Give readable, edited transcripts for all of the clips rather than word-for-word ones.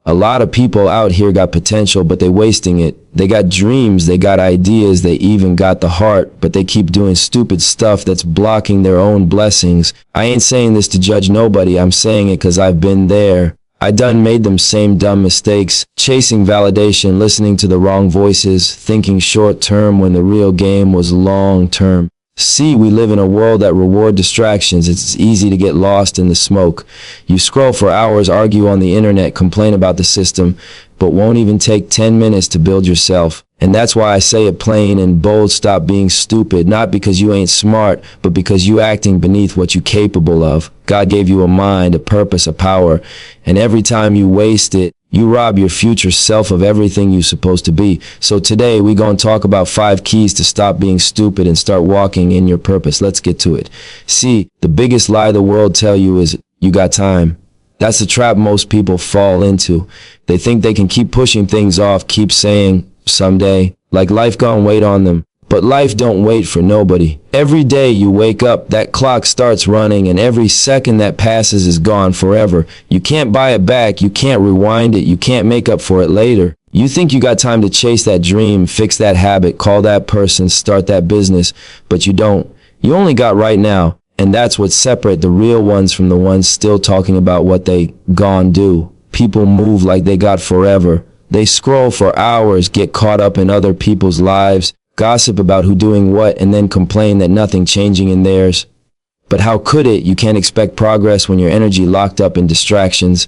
A lot of people out here got potential, but they wasting it. They got dreams, they got ideas, they even got the heart, but they keep doing stupid stuff that's blocking their own blessings. I ain't saying this to judge nobody, I'm saying it 'cause I've been there. I done made them same dumb mistakes, chasing validation, listening to the wrong voices, thinking short term when the real game was long term. See, we live in a world that reward distractions. It's easy to get lost in the smoke. You scroll for hours, argue on the internet, complain about the system, but won't even take 10 minutes to build yourself. And that's why I say it plain and bold, stop being stupid, not because you ain't smart, but because you acting beneath what you capable of. God gave you a mind, a purpose, a power, and every time you waste it, you rob your future self of everything you're supposed to be. So today we gonna talk about 5 keys to stop being stupid and start walking in your purpose. Let's get to it. See, the biggest lie the world tell you is you got time. That's the trap most people fall into. They think they can keep pushing things off, keep saying someday, like life gonna wait on them. But life don't wait for nobody. Every day you wake up, that clock starts running, and every second that passes is gone forever. You can't buy it back, you can't rewind it, you can't make up for it later. You think you got time to chase that dream, fix that habit, call that person, start that business, but you don't. You only got right now, and that's what separates the real ones from the ones still talking about what they gon' do. People move like they got forever. They scroll for hours, get caught up in other people's lives, gossip about who doing what, and then complain that nothing changing in theirs. But how could it? You can't expect progress when your energy locked up in distractions.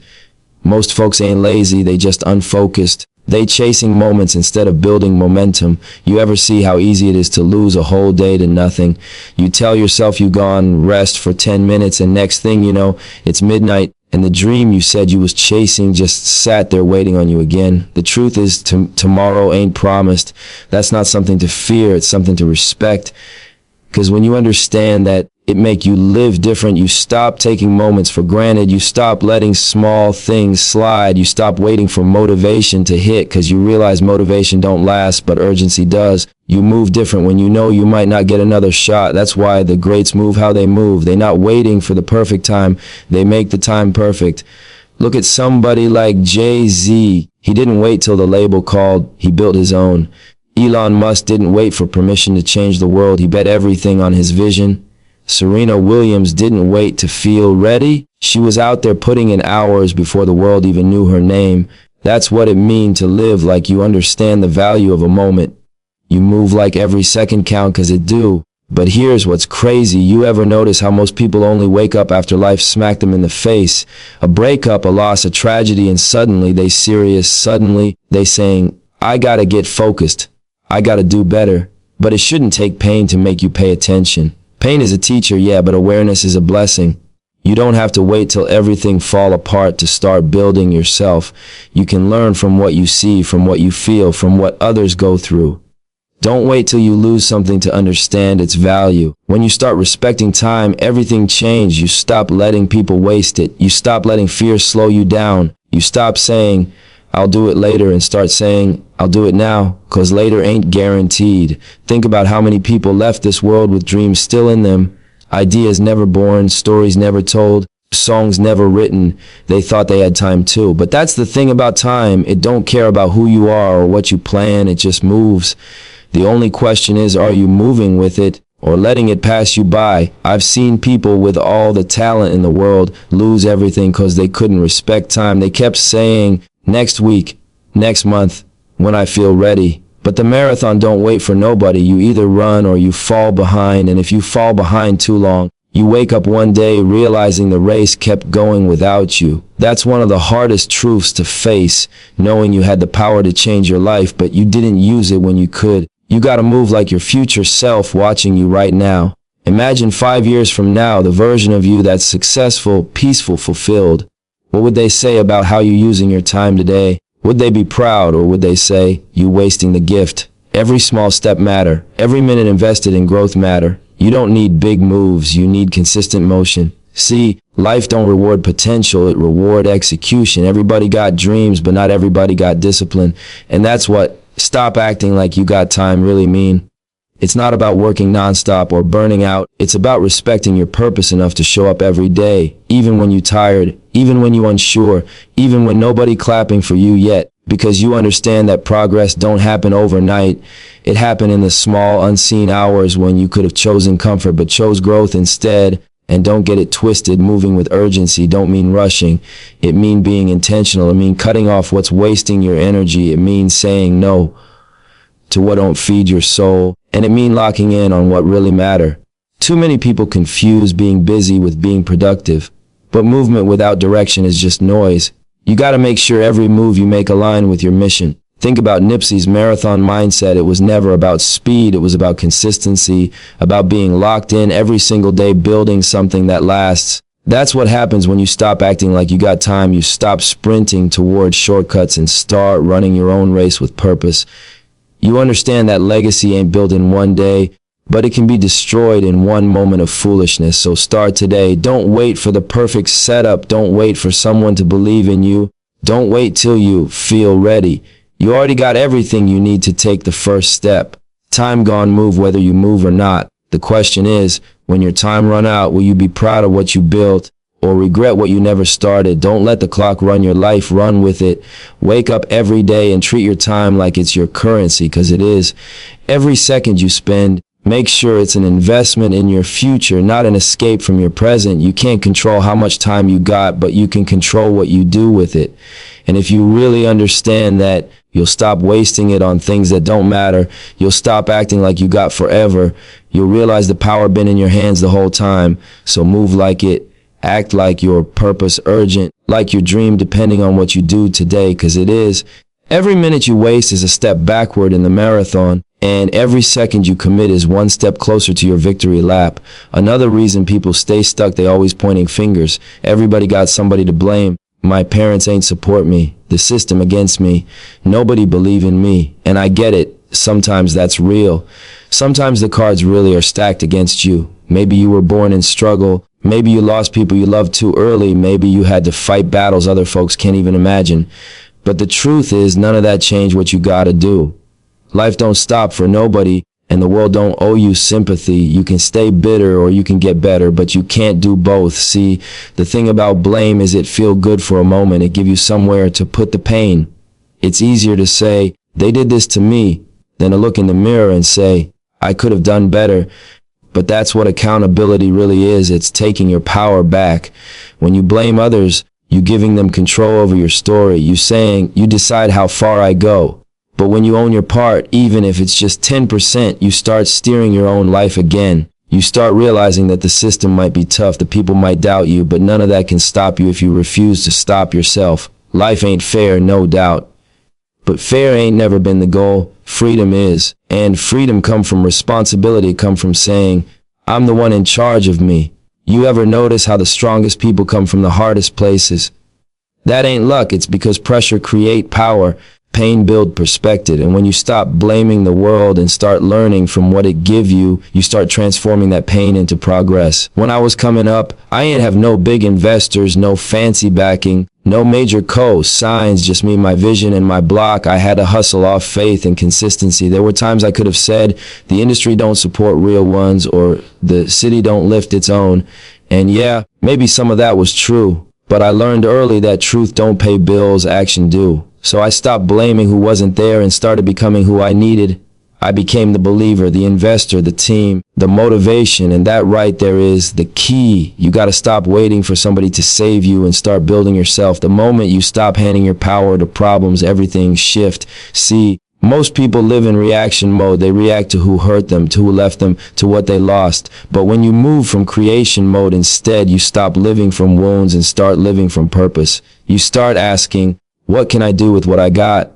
Most folks ain't lazy, they just unfocused. They chasing moments instead of building momentum. You ever see how easy it is to lose a whole day to nothing? You tell yourself you gone rest for 10 minutes and next thing you know, it's midnight. And the dream you said you was chasing just sat there waiting on you again. The truth is tomorrow ain't promised. That's not something to fear, it's something to respect. Because when you understand that it make you live different, you stop taking moments for granted, you stop letting small things slide, you stop waiting for motivation to hit because you realize motivation don't last, but urgency does. You move different when you know you might not get another shot. That's why the greats move how they move. They're not waiting for the perfect time, they make the time perfect. Look at somebody like Jay-Z. He didn't wait till the label called, he built his own. Elon Musk didn't wait for permission to change the world, he bet everything on his vision. Serena Williams didn't wait to feel ready. She was out there putting in hours before the world even knew her name. That's what it means to live like you understand the value of a moment. You move like every second count 'cause it do. But here's what's crazy. You ever notice how most people only wake up after life smacked them in the face? A breakup, a loss, a tragedy, and suddenly they serious. Suddenly they saying, I gotta get focused. I gotta do better. But it shouldn't take pain to make you pay attention. Pain is a teacher, yeah, but awareness is a blessing. You don't have to wait till everything fall apart to start building yourself. You can learn from what you see, from what you feel, from what others go through. Don't wait till you lose something to understand its value. When you start respecting time, everything changes. You stop letting people waste it. You stop letting fear slow you down. You stop saying, I'll do it later, and start saying, I'll do it now, 'cause later ain't guaranteed. Think about how many people left this world with dreams still in them. Ideas never born, stories never told, songs never written. They thought they had time too. But that's the thing about time. It don't care about who you are or what you plan. It just moves. The only question is, are you moving with it or letting it pass you by? I've seen people with all the talent in the world lose everything 'cause they couldn't respect time. They kept saying, next week, next month, when I feel ready. But the marathon don't wait for nobody. You either run or you fall behind, and if you fall behind too long, you wake up one day realizing the race kept going without you. That's one of the hardest truths to face, knowing you had the power to change your life, but you didn't use it when you could. You gotta move like your future self watching you right now. Imagine 5 years from now, the version of you that's successful, peaceful, fulfilled. What would they say about how you're using your time today? Would they be proud, or would they say, you wasting the gift? Every small step matter. Every minute invested in growth matter. You don't need big moves, you need consistent motion. See, life don't reward potential, it reward execution. Everybody got dreams, but not everybody got discipline. And that's what stop acting like you got time really mean. It's not about working nonstop or burning out. It's about respecting your purpose enough to show up every day, even when you're tired, even when you're unsure, even when nobody clapping for you yet, because you understand that progress don't happen overnight. It happened in the small, unseen hours when you could have chosen comfort but chose growth instead. And don't get it twisted, moving with urgency don't mean rushing. It means being intentional. It means cutting off what's wasting your energy. It means saying no to what don't feed your soul. And it means locking in on what really matter. Too many people confuse being busy with being productive. But movement without direction is just noise. You gotta make sure every move you make align with your mission. Think about Nipsey's marathon mindset. It was never about speed. It was about consistency, about being locked in every single day, building something that lasts. That's what happens when you stop acting like you got time. You stop sprinting towards shortcuts and start running your own race with purpose. You understand that legacy ain't built in one day, but it can be destroyed in one moment of foolishness. So start today. Don't wait for the perfect setup. Don't wait for someone to believe in you. Don't wait till you feel ready. You already got everything you need to take the first step. Time gone move whether you move or not. The question is, when your time run out, will you be proud of what you built or regret what you never started? Don't let the clock run your life, run with it. Wake up every day and treat your time like it's your currency, because it is. Every second you spend, make sure it's an investment in your future, not an escape from your present. You can't control how much time you got, but you can control what you do with it. And if you really understand that, you'll stop wasting it on things that don't matter. You'll stop acting like you got forever. You'll realize the power been in your hands the whole time. So move like it. Act like your purpose urgent, like your dream depending on what you do today, because it is. Every minute you waste is a step backward in the marathon, and every second you commit is one step closer to your victory lap. Another reason people stay stuck, they always pointing fingers. Everybody got somebody to blame. My parents ain't support me. The system against me. Nobody believe in me. And I get it. Sometimes that's real. Sometimes the cards really are stacked against you. Maybe you were born in struggle. Maybe you lost people you loved too early. Maybe you had to fight battles other folks can't even imagine. But the truth is, none of that changed what you gotta do. Life don't stop for nobody, and the world don't owe you sympathy. You can stay bitter or you can get better, but you can't do both. See, the thing about blame is it feel good for a moment. It give you somewhere to put the pain. It's easier to say, they did this to me, than to look in the mirror and say, I could have done better. But that's what accountability really is. It's taking your power back. When you blame others, you giving them control over your story. You saying, you decide how far I go. But when you own your part, even if it's just 10%, you start steering your own life again. You start realizing that the system might be tough, the people might doubt you, but none of that can stop you if you refuse to stop yourself. Life ain't fair, no doubt. But fair ain't never been the goal. Freedom is. And freedom come from responsibility, come from saying, I'm the one in charge of me. You ever notice how the strongest people come from the hardest places? That ain't luck, it's because pressure create power. Pain build perspective, and when you stop blaming the world and start learning from what it give you, you start transforming that pain into progress. When I was coming up, I ain't have no big investors, no fancy backing, no major co-signs, just me, my vision, and my block. I had to hustle off faith and consistency. There were times I could have said, the industry don't support real ones, or the city don't lift its own. And yeah, maybe some of that was true, but I learned early that truth don't pay bills, action do. So I stopped blaming who wasn't there and started becoming who I needed. I became the believer, the investor, the team, the motivation, and that right there is the key. You got to stop waiting for somebody to save you and start building yourself. The moment you stop handing your power to problems, everything shift. See, most people live in reaction mode. They react to who hurt them, to who left them, to what they lost. But when you move from creation mode instead, you stop living from wounds and start living from purpose. You start asking, what can I do with what I got?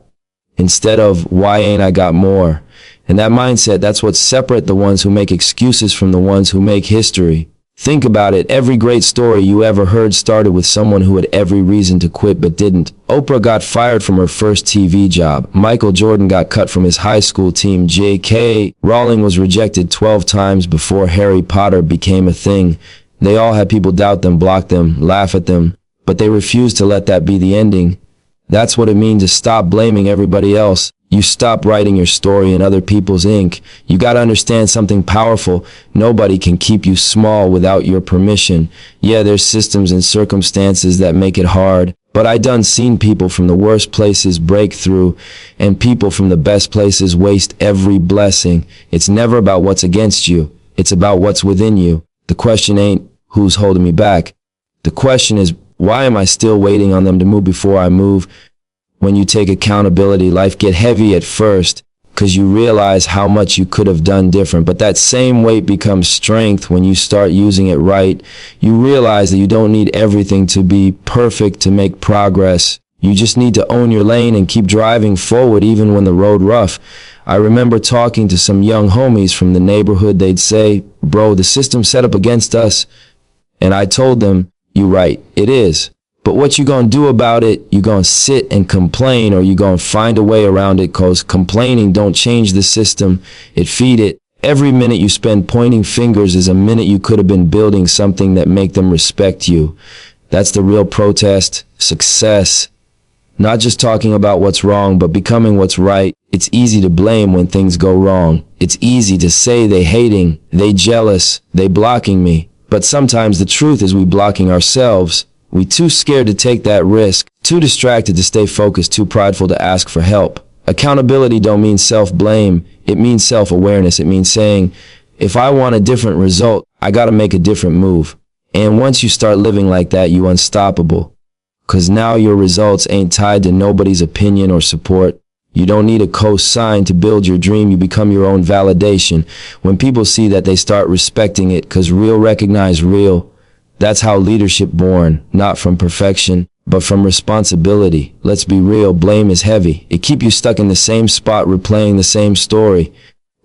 Instead of, why ain't I got more? And that mindset, that's what separates the ones who make excuses from the ones who make history. Think about it. Every great story you ever heard started with someone who had every reason to quit but didn't. Oprah got fired from her first TV job. Michael Jordan got cut from his high school team. J.K. Rowling was rejected 12 times before Harry Potter became a thing. They all had people doubt them, block them, laugh at them, but they refused to let that be the ending. That's what it means to stop blaming everybody else. You stop writing your story in other people's ink. You got to understand something powerful. Nobody can keep you small without your permission. Yeah, there's systems and circumstances that make it hard, but I done seen people from the worst places break through, and people from the best places waste every blessing. It's never about what's against you. It's about what's within you. The question ain't who's holding me back. The question is, why am I still waiting on them to move before I move? When you take accountability, life get heavy at first because you realize how much you could have done different. But that same weight becomes strength when you start using it right. You realize that you don't need everything to be perfect to make progress. You just need to own your lane and keep driving forward even when the road rough. I remember talking to some young homies from the neighborhood. They'd say, "Bro, the system's set up against us." And I told them, "You right, it is. But what you gonna do about it? You gonna sit and complain, or you gonna find a way around it? Cause complaining don't change the system, it feed it. Every minute you spend pointing fingers is a minute you could have been building something that make them respect you. That's the real protest, success. Not just talking about what's wrong, but becoming what's right. It's easy to blame when things go wrong. It's easy to say they hating, they jealous, they blocking me. But sometimes the truth is we blocking ourselves. We too scared to take that risk, too distracted to stay focused, too prideful to ask for help. Accountability don't mean self-blame. It means self-awareness. It means saying, if I want a different result, I gotta make a different move. And once you start living like that, you unstoppable. Cause now your results ain't tied to nobody's opinion or support. You don't need a cosign to build your dream. You become your own validation. When people see that, they start respecting it, cause real recognize real. That's how leadership born, not from perfection, but from responsibility. Let's be real, blame is heavy. It keep you stuck in the same spot, replaying the same story.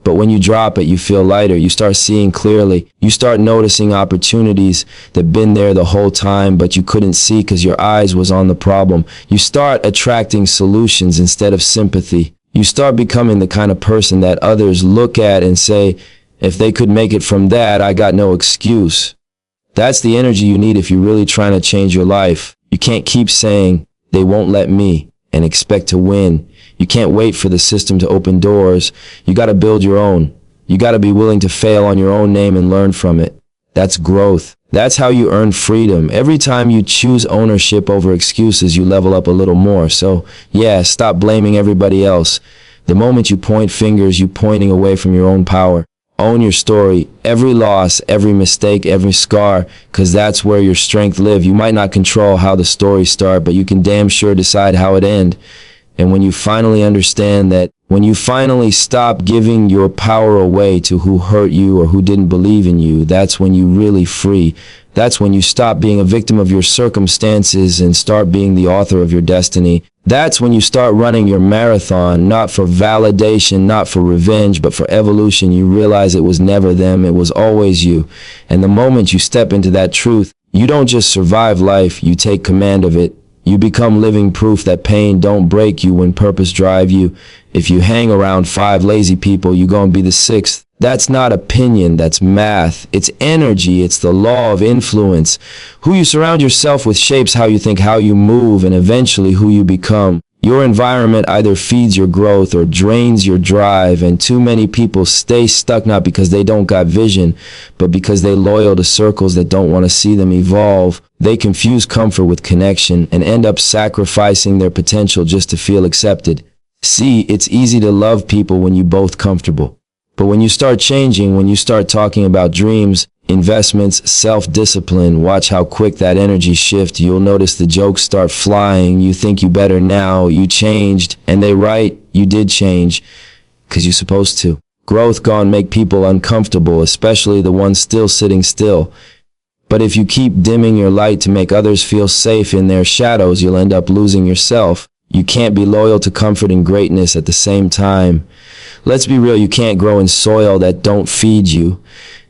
But when you drop it, you feel lighter. You start seeing clearly. You start noticing opportunities that been there the whole time, but you couldn't see because your eyes was on the problem. You start attracting solutions instead of sympathy. You start becoming the kind of person that others look at and say, if they could make it from that, I got no excuse. That's the energy you need if you're really trying to change your life. You can't keep saying, they won't let me, and expect to win. You can't wait for the system to open doors. You got to build your own. You got to be willing to fail on your own name and learn from it. That's growth. That's how you earn freedom. Every time you choose ownership over excuses, you level up a little more. So yeah, stop blaming everybody else. The moment you point fingers, you're pointing away from your own power. Own your story, every loss, every mistake, every scar, because that's where your strength live. You might not control how the story start, but you can damn sure decide how it end. And when you finally understand that, when you finally stop giving your power away to who hurt you or who didn't believe in you, that's when you really free. That's when you stop being a victim of your circumstances and start being the author of your destiny. That's when you start running your marathon, not for validation, not for revenge, but for evolution. You realize it was never them, it was always you. And the moment you step into that truth, you don't just survive life, you take command of it. You become living proof that pain don't break you when purpose drive you. If you hang around 5 lazy people, you're gonna be the 6th. That's not opinion, that's math. It's energy, it's the law of influence. Who you surround yourself with shapes how you think, how you move, and eventually who you become. Your environment either feeds your growth or drains your drive, and too many people stay stuck not because they don't got vision, but because they loyal to circles that don't want to see them evolve. They confuse comfort with connection and end up sacrificing their potential just to feel accepted. See, it's easy to love people when you're both comfortable. But when you start changing, when you start talking about dreams, investments, self-discipline, watch how quick that energy shift. You'll notice the jokes start flying. You think you better now, you changed, and they right, you did change, 'cause you're supposed to. Growth gone make people uncomfortable, especially the ones still sitting still. But if you keep dimming your light to make others feel safe in their shadows, you'll end up losing yourself. You can't be loyal to comfort and greatness at the same time. Let's be real, you can't grow in soil that don't feed you.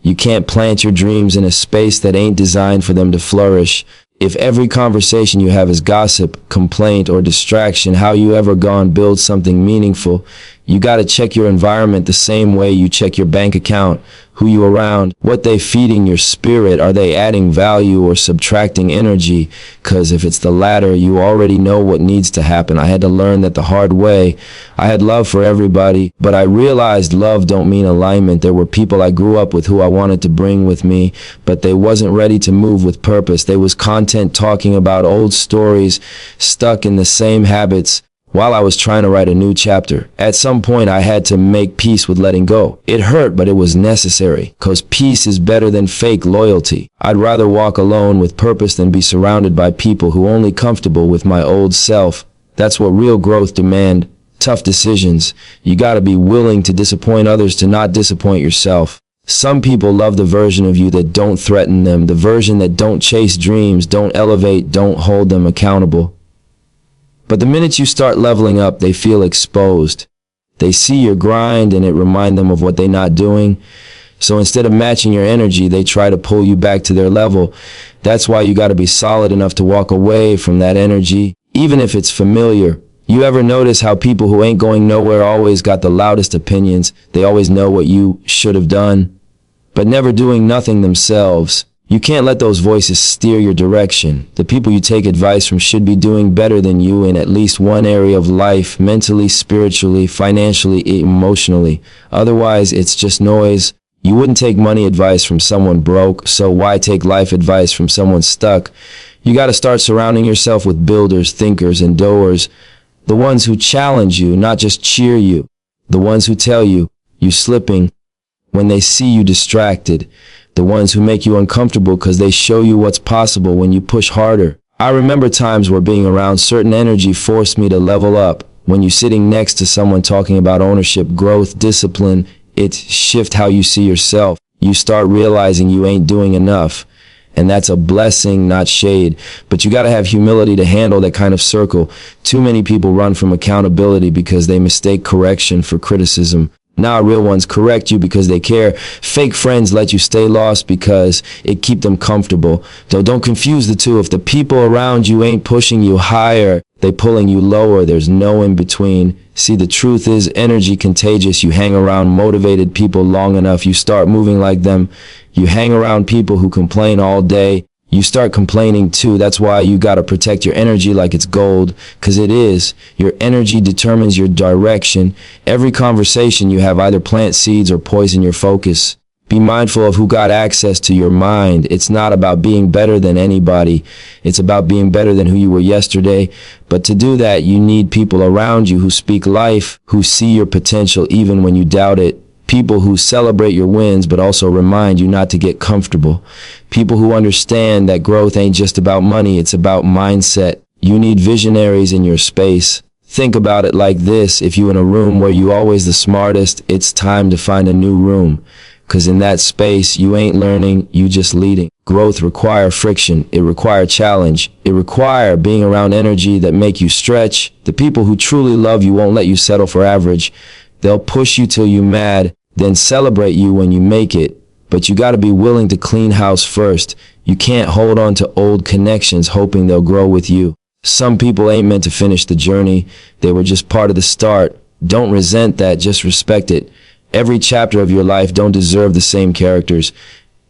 You can't plant your dreams in a space that ain't designed for them to flourish. If every conversation you have is gossip, complaint, or distraction, how you ever gonna build something meaningful? You gotta check your environment the same way you check your bank account. who you around, what they feeding your spirit. Are they adding value or subtracting energy? Because if it's the latter, you already know what needs to happen. I had to learn that the hard way. I had love for everybody, but I realized love don't mean alignment. There were people I grew up with who I wanted to bring with me, but they wasn't ready to move with purpose. They was content talking about old stories, stuck in the same habits, while I was trying to write a new chapter. At some point, I had to make peace with letting go. It hurt, but it was necessary, because peace is better than fake loyalty. I'd rather walk alone with purpose than be surrounded by people who only comfortable with my old self. That's what real growth demand. Tough decisions. You gotta be willing to disappoint others to not disappoint yourself. Some people love the version of you that don't threaten them, the version that don't chase dreams, don't elevate, don't hold them accountable. But the minute you start leveling up, they feel exposed. They see your grind and it reminds them of what they're not doing. So instead of matching your energy, they try to pull you back to their level. That's why you got to be solid enough to walk away from that energy, even if it's familiar. You ever notice how people who ain't going nowhere always got the loudest opinions? They always know what you should have done, but never doing nothing themselves. You can't let those voices steer your direction. The people you take advice from should be doing better than you in at least one area of life, mentally, spiritually, financially, emotionally. Otherwise, it's just noise. You wouldn't take money advice from someone broke, so why take life advice from someone stuck? You got to start surrounding yourself with builders, thinkers, and doers. The ones who challenge you, not just cheer you. The ones who tell you, you slipping when they see you distracted. The ones who make you uncomfortable because they show you what's possible when you push harder. I remember times where being around certain energy forced me to level up. When you're sitting next to someone talking about ownership, growth, discipline, it shifts how you see yourself. You start realizing you ain't doing enough. And that's a blessing, not shade. But you got to have humility to handle that kind of circle. Too many people run from accountability because they mistake correction for criticism. Now real ones correct you because they care. Fake friends let you stay lost because it keep them comfortable. So don't confuse the two. If the people around you ain't pushing you higher, they pulling you lower. There's no in between. See, the truth is energy contagious. You hang around motivated people long enough, you start moving like them. You hang around people who complain all day, you start complaining too. That's why you got to protect your energy like it's gold, because it is. Your energy determines your direction. Every conversation you have either plant seeds or poison your focus. Be mindful of who got access to your mind. It's not about being better than anybody. It's about being better than who you were yesterday. But to do that, you need people around you who speak life, who see your potential even when you doubt it. People who celebrate your wins but also remind you not to get comfortable. People who understand that growth ain't just about money, it's about mindset. You need visionaries in your space. Think about it like this: if you're in a room where you always the smartest, it's time to find a new room. Because in that space, you ain't learning, you just leading. Growth require friction, it require challenge, it require being around energy that make you stretch. The people who truly love you won't let you settle for average. They'll push you till you mad, then celebrate you when you make it. But you gotta be willing to clean house first. You can't hold on to old connections hoping they'll grow with you. Some people ain't meant to finish the journey. They were just part of the start. Don't resent that, just respect it. Every chapter of your life don't deserve the same characters.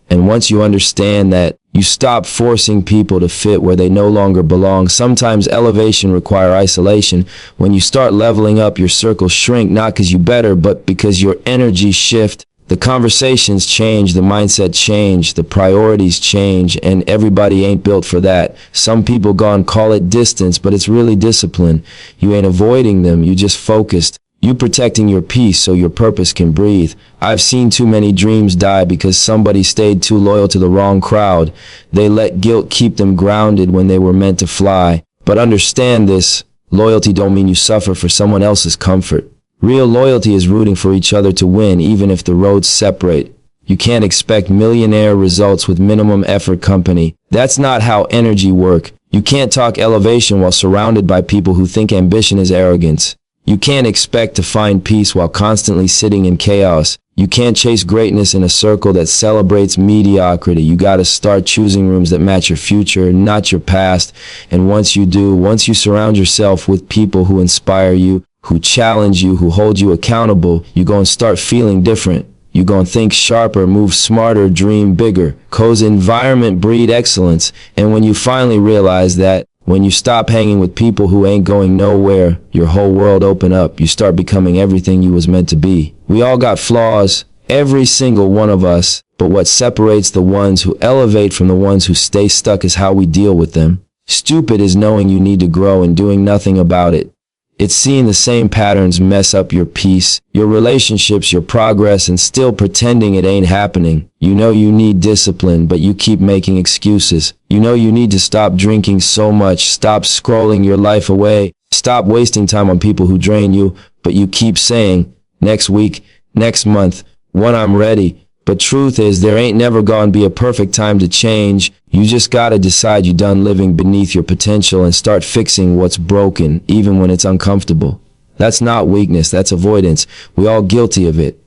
And once you understand that, you stop forcing people to fit where they no longer belong. Sometimes elevation require isolation. When you start leveling up, your circles shrink, not because you better, but because your energy shift. The conversations change, the mindset change, the priorities change, and everybody ain't built for that. Some people gone call it distance, but it's really discipline. You ain't avoiding them, you just focused. You protecting your peace so your purpose can breathe. I've seen too many dreams die because somebody stayed too loyal to the wrong crowd. They let guilt keep them grounded when they were meant to fly. But understand this, loyalty don't mean you suffer for someone else's comfort. Real loyalty is rooting for each other to win, even if the roads separate. You can't expect millionaire results with minimum effort company. That's not how energy work. You can't talk elevation while surrounded by people who think ambition is arrogance. You can't expect to find peace while constantly sitting in chaos. You can't chase greatness in a circle that celebrates mediocrity. You gotta start choosing rooms that match your future, not your past. And once you do, once you surround yourself with people who inspire you, who challenge you, who hold you accountable, you're gonna start feeling different. You gonna think sharper, move smarter, dream bigger. Cause environment breed excellence. And when you finally realize that, when you stop hanging with people who ain't going nowhere, your whole world open up. You start becoming everything you was meant to be. We all got flaws, every single one of us. But what separates the ones who elevate from the ones who stay stuck is how we deal with them. Stupid is knowing you need to grow and doing nothing about it. It's seeing the same patterns mess up your peace, your relationships, your progress, and still pretending it ain't happening. You know you need discipline, but you keep making excuses. You know you need to stop drinking so much, stop scrolling your life away, stop wasting time on people who drain you, but you keep saying, next week, next month, when I'm ready. But truth is, there ain't never gonna be a perfect time to change. You just gotta decide you're done living beneath your potential and start fixing what's broken, even when it's uncomfortable. That's not weakness, that's avoidance. We all guilty of it.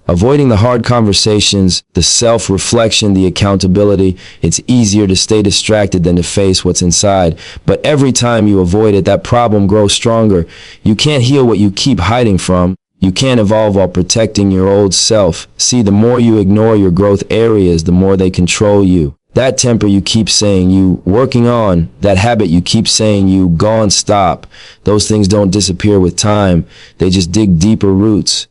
Avoiding the hard conversations, the self-reflection, the accountability. It's easier to stay distracted than to face what's inside. But every time you avoid it, that problem grows stronger. You can't heal what you keep hiding from. You can't evolve while protecting your old self. See, the more you ignore your growth areas, the more they control you. That temper you keep saying you working on, that habit you keep saying you gone stop, those things don't disappear with time. They just dig deeper roots.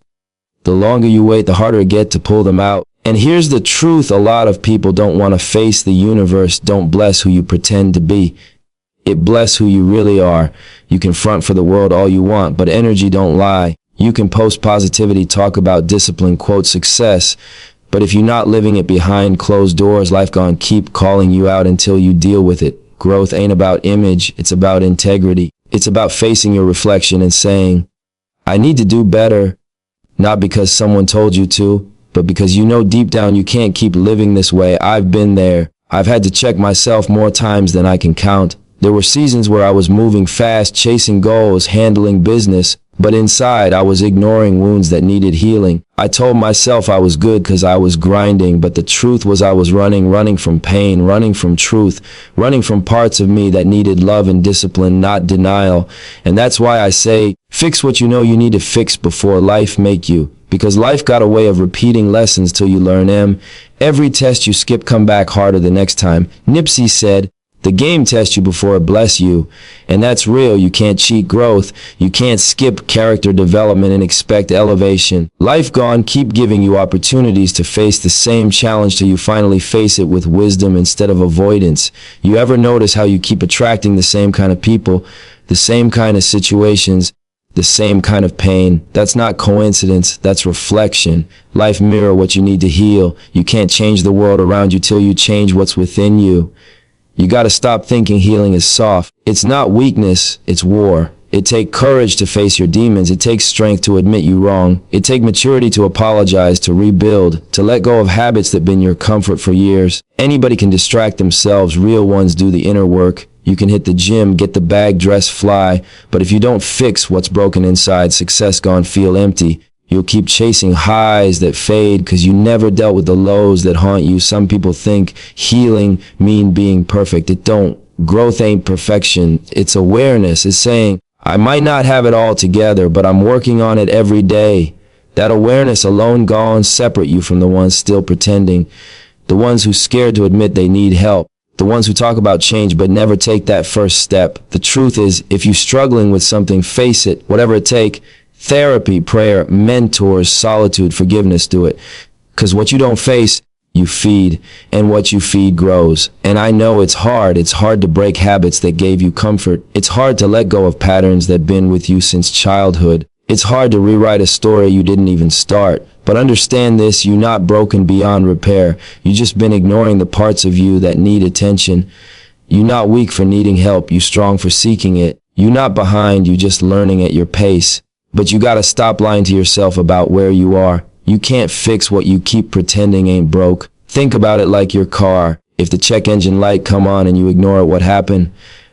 The longer you wait, the harder it gets to pull them out. And here's the truth, a lot of people don't want to face the universe. Don't bless who you pretend to be. It bless who you really are. You can front for the world all you want, but energy don't lie. You can post positivity, talk about discipline, quote success, but if you're not living it behind closed doors, life gonna keep calling you out until you deal with it. Growth ain't about image, it's about integrity. It's about facing your reflection and saying, I need to do better, not because someone told you to, but because you know deep down you can't keep living this way. I've been there. I've had to check myself more times than I can count. There were seasons where I was moving fast, chasing goals, handling business, but inside I was ignoring wounds that needed healing. I told myself I was good because I was grinding, but the truth was I was running from pain, running from truth, running from parts of me that needed love and discipline, not denial. And that's why I say, fix what you know you need to fix before life make you. Because life got a way of repeating lessons till you learn them. Every test you skip come back harder the next time. Nipsey said, the game tests you before it bless you. And that's real. You can't cheat growth. You can't skip character development and expect elevation. Life gone keep giving you opportunities to face the same challenge till you finally face it with wisdom instead of avoidance. You ever notice how you keep attracting the same kind of people, the same kind of situations, the same kind of pain? That's not coincidence, that's reflection. Life mirror what you need to heal. You can't change the world around you till you change what's within you. You gotta stop thinking healing is soft. It's not weakness, it's war. It takes courage to face your demons. It takes strength to admit you wrong. It takes maturity to apologize, to rebuild, to let go of habits that been your comfort for years. Anybody can distract themselves. Real ones do the inner work. You can hit the gym, get the bag, dress, fly. But if you don't fix what's broken inside, success gonna feel empty. You'll keep chasing highs that fade because you never dealt with the lows that haunt you. Some people think healing mean being perfect. It don't. Growth ain't perfection. It's awareness. It's saying, I might not have it all together, but I'm working on it every day. That awareness alone gone separate you from the ones still pretending. The ones who scared to admit they need help. The ones who talk about change but never take that first step. The truth is, if you're struggling with something, face it, whatever it take. Therapy, prayer, mentors, solitude, forgiveness, do it. Because what you don't face, you feed, and what you feed grows. And I know it's hard. It's hard to break habits that gave you comfort. It's hard to let go of patterns that been with you since childhood. It's hard to rewrite a story you didn't even start. But understand this, you're not broken beyond repair. You just been ignoring the parts of you that need attention. You're not weak for needing help. You're strong for seeking it. You're not behind. You're just learning at your pace. But you gotta stop lying to yourself about where you are. You can't fix what you keep pretending ain't broke. Think about it like your car. If the check engine light come on and you ignore it, what happened?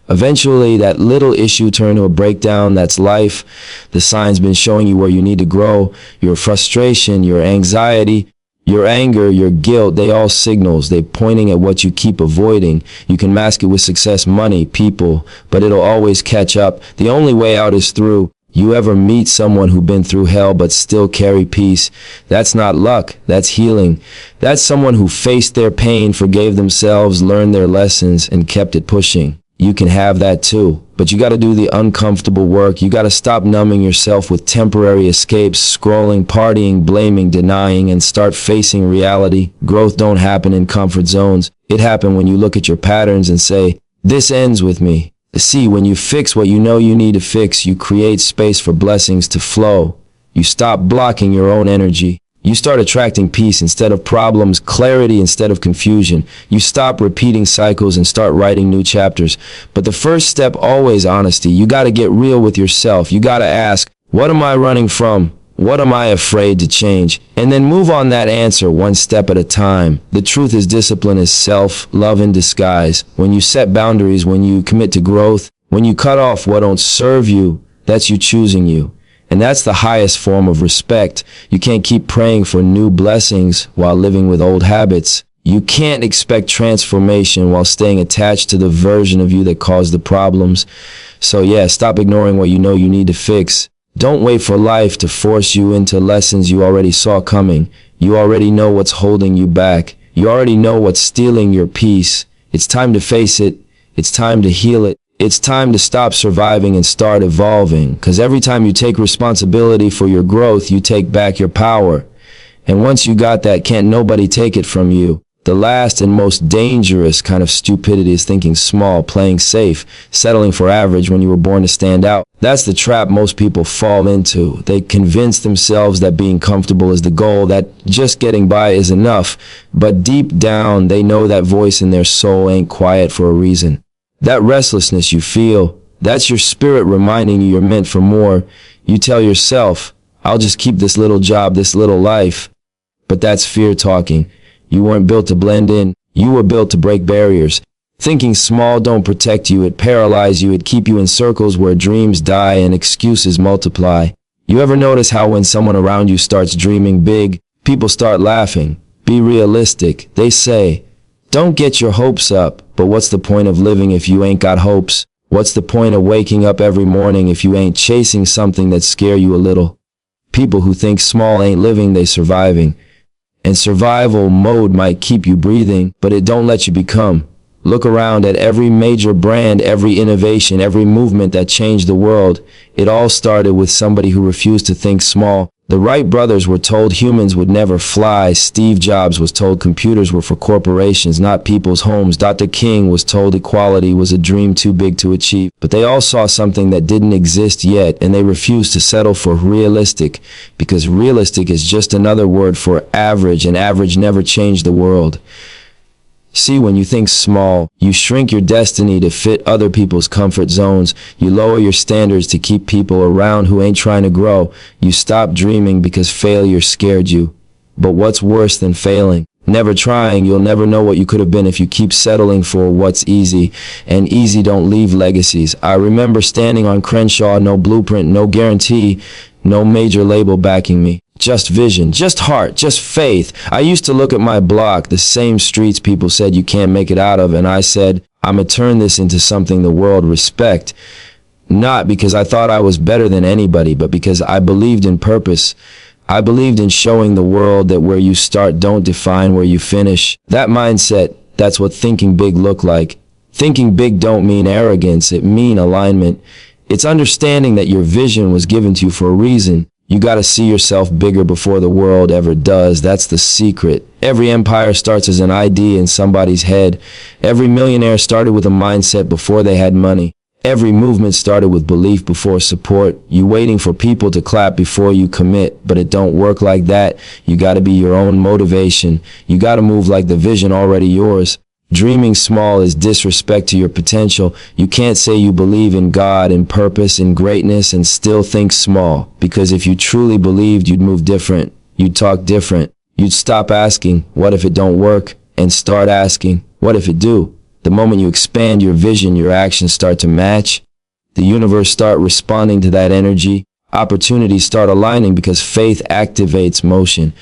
Eventually, that little issue turned to a breakdown. That's life. The sign's been showing you where you need to grow. Your frustration, your anxiety, your anger, your guilt, they all signals. They're pointing at what you keep avoiding. You can mask it with success, money, people, but it'll always catch up. The only way out is through. You ever meet someone who's been through hell but still carry peace? That's not luck, that's healing. That's someone who faced their pain, forgave themselves, learned their lessons, and kept it pushing. You can have that too, but you gotta do the uncomfortable work. You gotta stop numbing yourself with temporary escapes, scrolling, partying, blaming, denying, and start facing reality. Growth don't happen in comfort zones. It happens when you look at your patterns and say, this ends with me. See, when you fix what you know you need to fix, you create space for blessings to flow. You stop blocking your own energy. You start attracting peace instead of problems, clarity instead of confusion. You stop repeating cycles and start writing new chapters. But the first step, always honesty. You got to get real with yourself. You got to ask, what am I running from? What am I afraid to change? And then move on that answer one step at a time. The truth is, discipline is self-love in disguise. When you set boundaries, when you commit to growth, when you cut off what don't serve you, that's you choosing you. And that's the highest form of respect. You can't keep praying for new blessings while living with old habits. You can't expect transformation while staying attached to the version of you that caused the problems. So yeah, stop ignoring what you know you need to fix. Don't wait for life to force you into lessons you already saw coming. You already know what's holding you back. You already know what's stealing your peace. It's time to face it. It's time to heal it. It's time to stop surviving and start evolving. Because every time you take responsibility for your growth, you take back your power. And once you got that, can't nobody take it from you. The last and most dangerous kind of stupidity is thinking small, playing safe, settling for average when you were born to stand out. That's the trap most people fall into. They convince themselves that being comfortable is the goal, that just getting by is enough. But deep down, they know that voice in their soul ain't quiet for a reason. That restlessness you feel, that's your spirit reminding you you're meant for more. You tell yourself, I'll just keep this little job, this little life. But that's fear talking. You weren't built to blend in. You were built to break barriers. Thinking small don't protect you. It paralyzes you. It keeps you in circles where dreams die and excuses multiply. You ever notice how when someone around you starts dreaming big, people start laughing? Be realistic. They say, don't get your hopes up. But what's the point of living if you ain't got hopes? What's the point of waking up every morning if you ain't chasing something that scare you a little? People who think small ain't living, they surviving. And survival mode might keep you breathing, but it don't let you become. Look around at every major brand, every innovation, every movement that changed the world. It all started with somebody who refused to think small. The Wright brothers were told humans would never fly. Steve Jobs was told computers were for corporations, not people's homes. Dr. King was told equality was a dream too big to achieve. But they all saw something that didn't exist yet, and they refused to settle for realistic, because realistic is just another word for average, and average never changed the world. See, when you think small, you shrink your destiny to fit other people's comfort zones. You lower your standards to keep people around who ain't trying to grow. You stop dreaming because failure scared you. But what's worse than failing? Never trying. You'll never know what you could have been if you keep settling for what's easy. And easy don't leave legacies. I remember standing on Crenshaw, no blueprint, no guarantee, no major label backing me. Just vision, just heart, just faith. I used to look at my block, the same streets people said you can't make it out of, and I said, I'm gonna turn this into something the world respect. Not because I thought I was better than anybody, but because I believed in purpose. I believed in showing the world that where you start don't define where you finish. That mindset, that's what thinking big looked like. Thinking big don't mean arrogance, it mean alignment. It's understanding that your vision was given to you for a reason. You gotta see yourself bigger before the world ever does. That's the secret. Every empire starts as an idea in somebody's head. Every millionaire started with a mindset before they had money. Every movement started with belief before support. You waiting for people to clap before you commit, but it don't work like that. You gotta be your own motivation. You gotta move like the vision already yours. Dreaming small is disrespect to your potential. You can't say you believe in God, in purpose, in greatness, and still think small. Because if you truly believed, you'd move different. You'd talk different. You'd stop asking, what if it don't work? And start asking, what if it do? The moment you expand your vision, your actions start to match. The universe start responding to that energy. Opportunities start aligning because faith activates motion.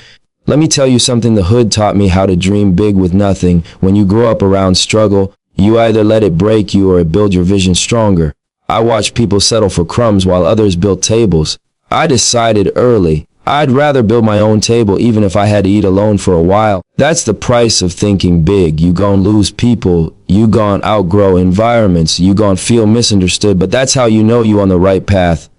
Let me tell you something the hood taught me: how to dream big with nothing. When you grow up around struggle, you either let it break you or it build your vision stronger. I watched people settle for crumbs while others built tables. I decided early, I'd rather build my own table even if I had to eat alone for a while. That's the price of thinking big. You gon' lose people, you gon' outgrow environments, you gon' feel misunderstood, but that's how you know you on the right path.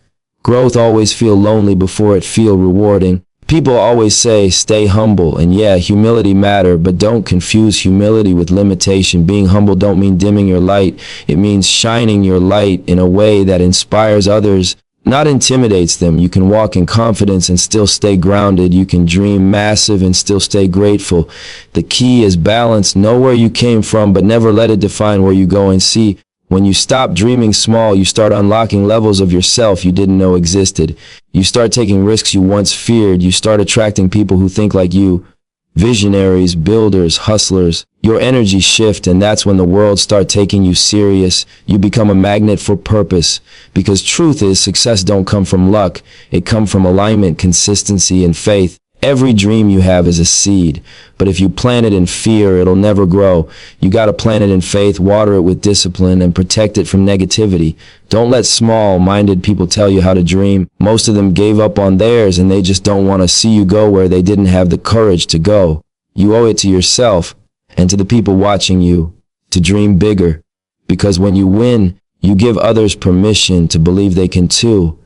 Growth always feel lonely before it feel rewarding. People always say, stay humble, and yeah, humility matter, but don't confuse humility with limitation. Being humble don't mean dimming your light. It means shining your light in a way that inspires others, not intimidates them. You can walk in confidence and still stay grounded. You can dream massive and still stay grateful. The key is balance. Know where you came from, but never let it define where you go. And see, when you stop dreaming small, you start unlocking levels of yourself you didn't know existed. You start taking risks you once feared. You start attracting people who think like you. Visionaries, builders, hustlers. Your energy shift, and that's when the world start taking you serious. You become a magnet for purpose. Because truth is, success don't come from luck. It come from alignment, consistency, and faith. Every dream you have is a seed, but if you plant it in fear, it'll never grow. You gotta plant it in faith, water it with discipline, and protect it from negativity. Don't let small-minded people tell you how to dream. Most of them gave up on theirs, and they just don't want to see you go where they didn't have the courage to go. You owe it to yourself and to the people watching you to dream bigger, because when you win, you give others permission to believe they can too.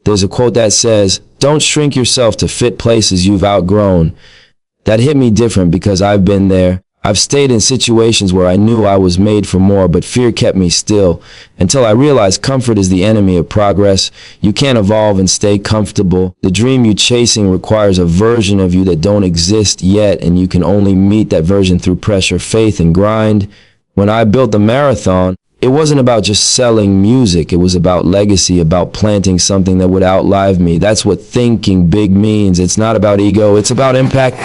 There's a quote that says, don't shrink yourself to fit places you've outgrown. That hit me different because I've been there. I've stayed in situations where I knew I was made for more, but fear kept me still until I realized comfort is the enemy of progress. You can't evolve and stay comfortable. The dream you're chasing requires a version of you that don't exist yet, and you can only meet that version through pressure, faith, and grind. When I built the marathon, it wasn't about just selling music. It was about legacy, about planting something that would outlive me. That's what thinking big means. It's not about ego. It's about impact.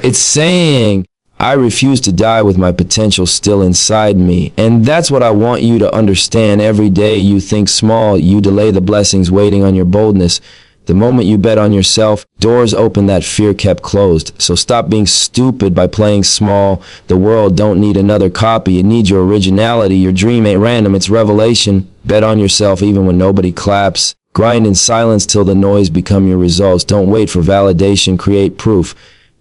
It's saying, I refuse to die with my potential still inside me. And that's what I want you to understand. Every day you think small, you delay the blessings waiting on your boldness. The moment you bet on yourself, doors open that fear kept closed. So stop being stupid by playing small. The world don't need another copy. It needs your originality. Your dream ain't random, it's revelation. Bet on yourself even when nobody claps. Grind in silence till the noise become your results. Don't wait for validation, create proof.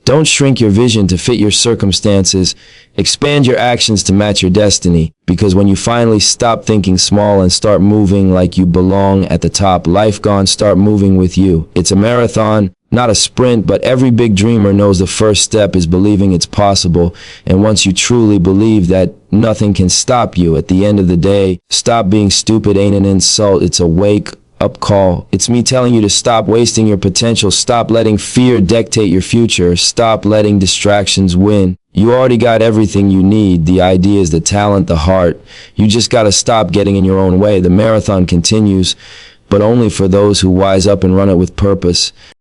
Don't shrink your vision to fit your circumstances. Expand your actions to match your destiny. Because when you finally stop thinking small and start moving like you belong at the top, life gone start moving with you. It's a marathon, not a sprint, but every big dreamer knows the first step is believing it's possible. And once you truly believe that, nothing can stop you. At the end of the day, stop being stupid ain't an insult, it's a wake up call. It's me telling you to stop wasting your potential. Stop letting fear dictate your future. Stop letting distractions win. You already got everything you need. The ideas, the talent, the heart. You just gotta stop getting in your own way. The marathon continues, but only for those who wise up and run it with purpose.